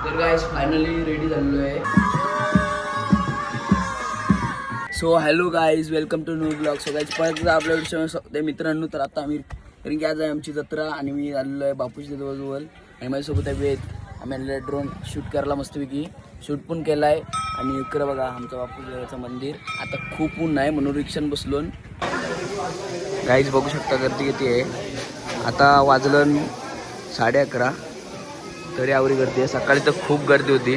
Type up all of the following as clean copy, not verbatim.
तर guys finally ready झालेलो आहे. So hello guys, welcome to new blog. So guys परत आपल्या व्हिडिओ मित्रांनो. तर आता आम्ही कारण की आज आहे आमची जत्रा आणि मी आलेलो आहे बापूच्या जवळ आणि माझ्यासोबत आहे वेद. आम्ही आलेलो आहे ड्रोन शूट करायला मस्तपैकी. शूट पण केला आहे आणि इकडं बघा आमचं बापूचं मंदिर. आता खूप ऊन आहे म्हणून रिक्षान बसलो. गाईज बघू शकता गर्दी किती आहे. आता वाजलं 11:30 तरी आवरी गर्दी आहे. सकाळी तर खूप गर्दी होती.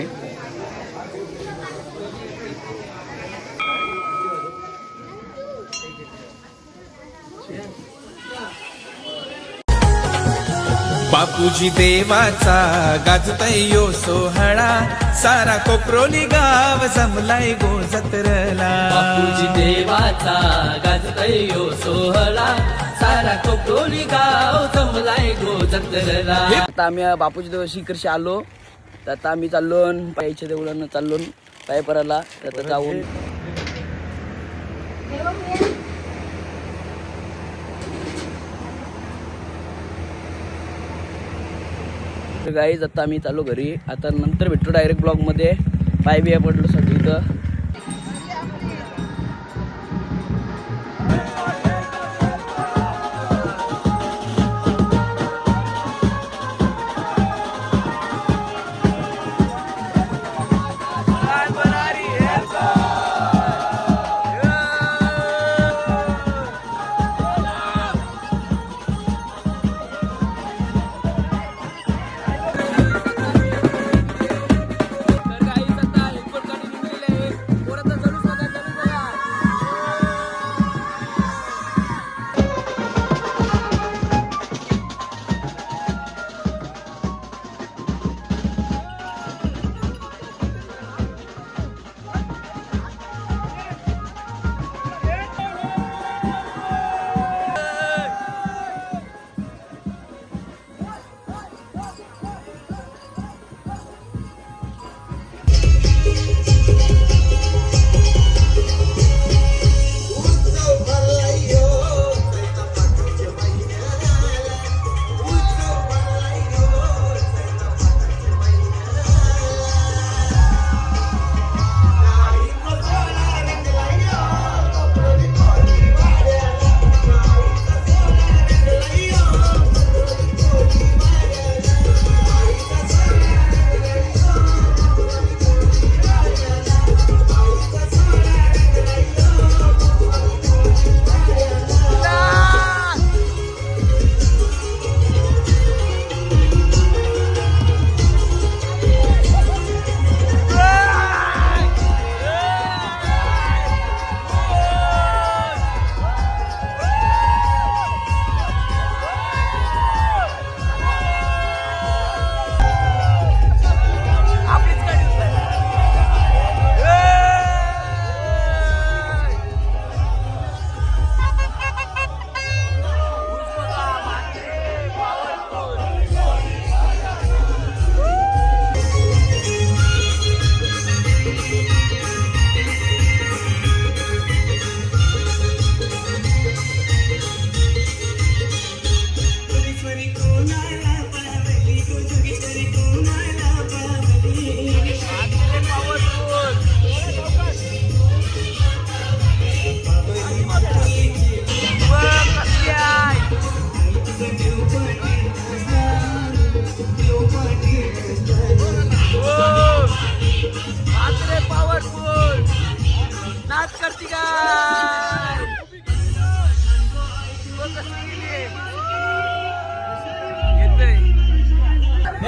बापूजी देवाचा गाजतय यो सोहळा, सारा कोपरोली गाव जमलाय गो जत्रला. बापूजी देवाचा गाजतय यो सोहळा, सारा कोपरोली गाव जमलाय गो जत्रला. आता आम्ही बापूच्या देवाशी इकडशी आलो. तर आता आम्ही चाललो पायच्या देवळांना चाललो पाय पराला. तर जाऊन गाईज आता आम्ही चाललो घरी. आता नंतर भेटतो डायरेक्ट ब्लॉग मध्ये. पाय बिया पडलो सगळी इथं.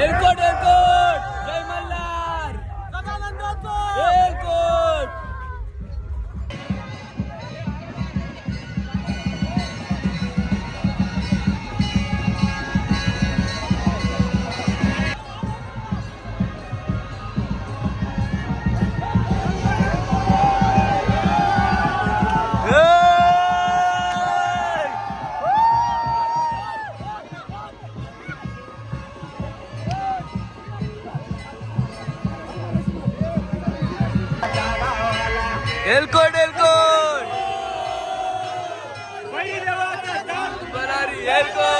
एअरपोर्ट एअरपोर्ट जय मल्हार एअरपोर्ट. एलकोट एलकोट एलकोट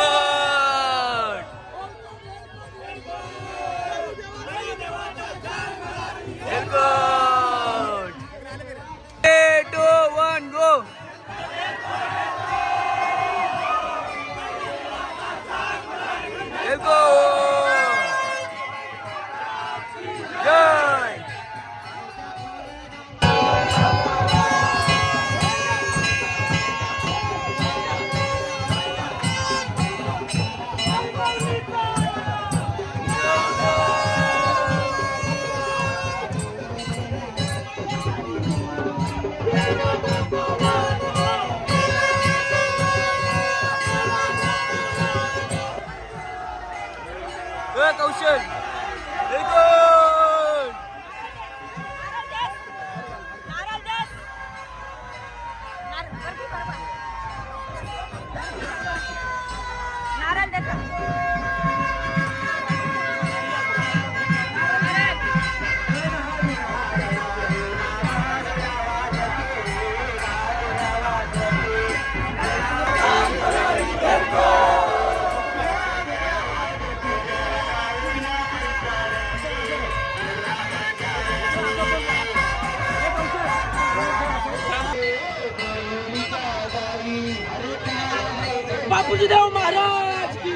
बापूजी देव महाराज की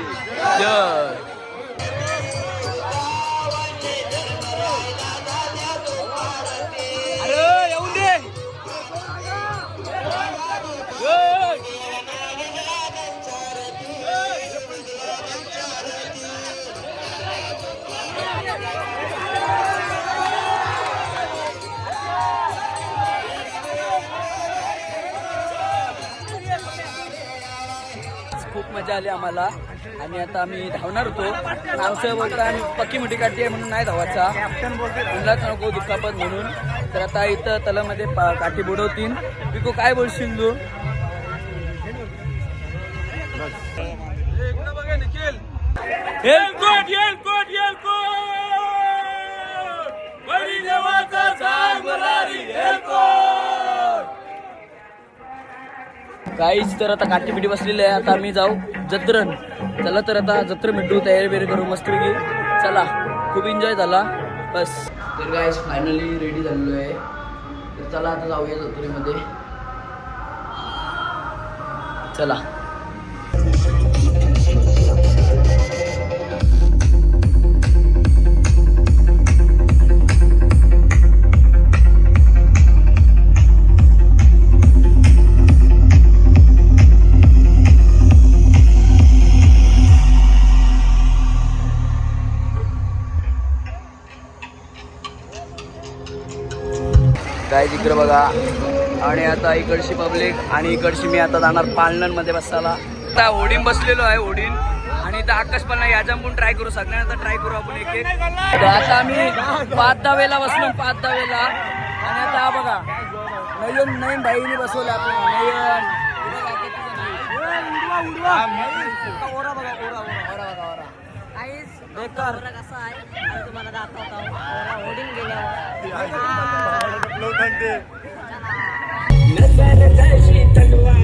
जय. अरे येऊन दे. खूप मजा आली आम्हाला आणि आता आम्ही धावणार होतो. नावसाहेब बोलता आणि पक्की मोठी काठी आहे म्हणून नाही धावायचा, मुलाच नको दुखापत म्हणून. तर आता इथं तलामध्ये काठी बुडवतील. पिको काय बोलशील तू? काहीच तर आता काठी पिठी बसलेली आहे. आता आम्ही जाऊ जत्रण. चला तर आता जत्र भेटू, तयारी बिरी करू मस्तपैकी. चला खूप एन्जॉय झाला बस. तर गाईज फायनली रेडी झालेलो आहे. तर चला आता जाऊया जत्रेमध्ये. चला काय इकडं बघा. आणि आता इकडची पब्लिक आणि इकडची मी आता जाणार पालनांमध्ये बसायला. आता होडीन बसलेलो आहे होडीन. आणि इथं आकाश पण याच्या पण ट्राय करू सगळ्यांना ट्राय करू आपण एक एक. आता आम्ही 5 दावेला बसलो 5 दावेला. आणि आता हा बघा नवीन बाईने बसवलं आपल्याला तुम्हाला दाखवतो होर्डिंग गेल्यावर नजर जशी तलवार